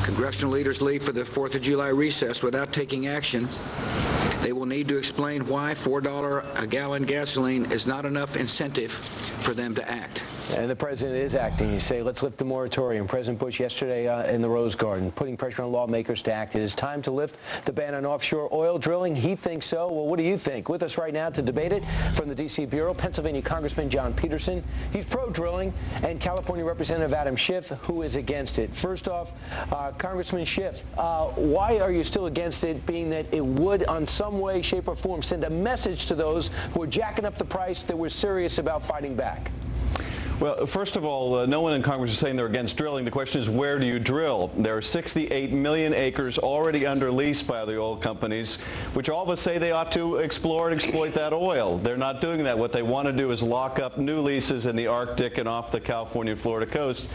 Congressional leaders leave for the 4th of July recess without taking action. They will need to explain why $4 a gallon gasoline is not enough incentive for them to act. And the president is acting. You say, let's lift the moratorium. President Bush yesterday in the Rose Garden, putting pressure on lawmakers to act. It is time to lift the ban on offshore oil drilling. He thinks so. Well, what do you think? With us right now to debate it from the D.C. Bureau, Pennsylvania Congressman John Peterson. He's pro-drilling, and California Representative Adam Schiff, who is against it. First off, Congressman Schiff, why are you still against it, being that it would, on some way, shape, or form, send a message to those who are jacking up the price that we're serious about fighting back? Well, first of all, no one in Congress is saying they're against drilling. The question is, where do you drill? There are 68 million acres already under lease by the oil companies, which all of us say they ought to explore and exploit that oil. They're not doing that. What they want to do is lock up new leases in the Arctic and off the California and Florida coast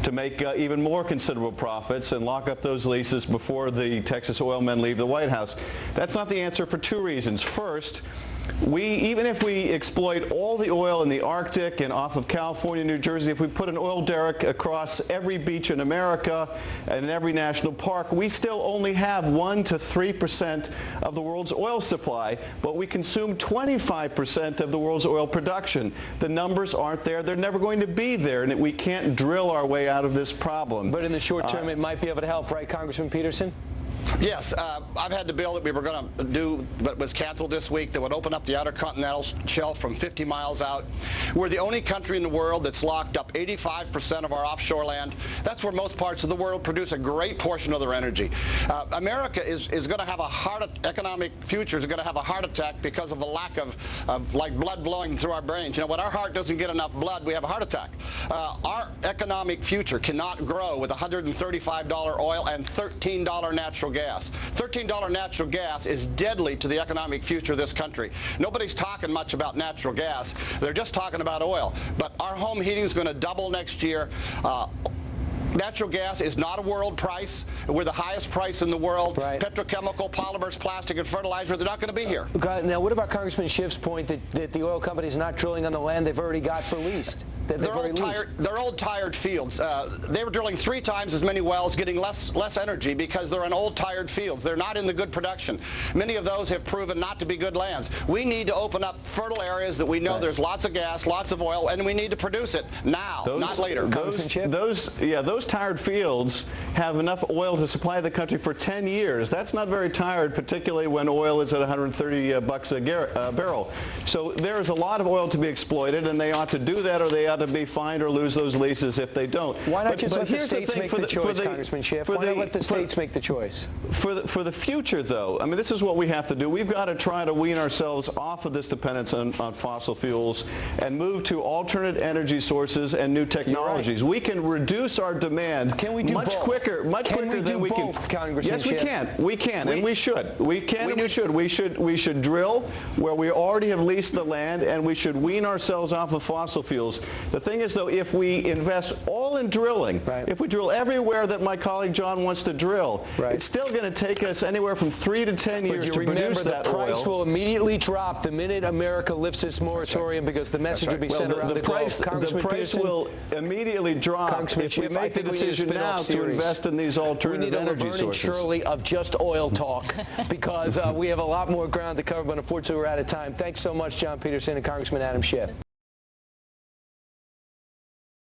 to make even more considerable profits and lock up those leases before the Texas oil men leave the White House. That's not the answer for two reasons. First, even if we exploit all the oil in the Arctic and off of California, New Jersey, if we put an oil derrick across every beach in America and in every national park, we still only have 1 to 3% of the world's oil supply, but we consume 25% of the world's oil production. The numbers aren't there. They're never going to be there, and we can't drill our way out of this problem. But in the short term, it might be able to help, right, Congressman Peterson? Yes, I've had the bill that we were going to do, but was canceled this week, that would open up the outer continental shelf from 50 miles out. We're the only country in the world that's locked up 85% of our offshore land. That's where most parts of the world produce a great portion of their energy. America is going to have a economic future is going to have a heart attack because of a lack of like blood flowing through our brains. You know, when our heart doesn't get enough blood, we have a heart attack. Our economic future cannot grow with $135 oil and $13 natural gas. $13 natural gas is deadly to the economic future of this country. Nobody's talking much about natural gas. They're just talking about oil. But our home heating is going to double next year. Natural gas is not a world price. We're the highest price in the world. Right. Petrochemical, polymers, plastic, and fertilizer, they're not going to be here. Now, what about Congressman Schiff's point that the oil companies are not drilling on the land they've already got for leased? They're old, tired fields. They were drilling 3 times as many wells, getting less energy because they're in old, tired fields. They're not in the good production. Many of those have proven not to be good lands. We need to open up fertile areas that we know there's lots of gas, lots of oil, and we need to produce it now, not later. Those tired fields have enough oil to supply the country for 10 years. That's not very tired, particularly when oil is at 130 bucks a barrel. So there is a lot of oil to be exploited, and they ought to do that, or they ought to be fined or lose those leases if they don't. Why not just let the states make the choice, Congressman Schiff? Why not let the states make the choice? For the future, though, I mean, this is what we have to do. We've got to try to wean ourselves off of this dependence on fossil fuels and move to alternate energy sources and new technologies. Right. We can reduce our demand much quicker than we can. Yes, we can. We can, and we should. We can and we should. We should drill where we already have leased the land, and we should wean ourselves off of fossil fuels. The thing is, though, if we invest all in drilling, if we drill everywhere that my colleague John wants to drill, it's still going to take us anywhere from 3 to 10 years to produce that oil. The price will immediately drop the minute America lifts its moratorium because the message will be sent around the globe. The price will immediately drop if we make the decision now to invest in these alternative energy sources. We need a Laverne and Shirley of just oil talk because we have a lot more ground to cover, but unfortunately we're out of time. Thanks so much, John Peterson and Congressman Adam Schiff.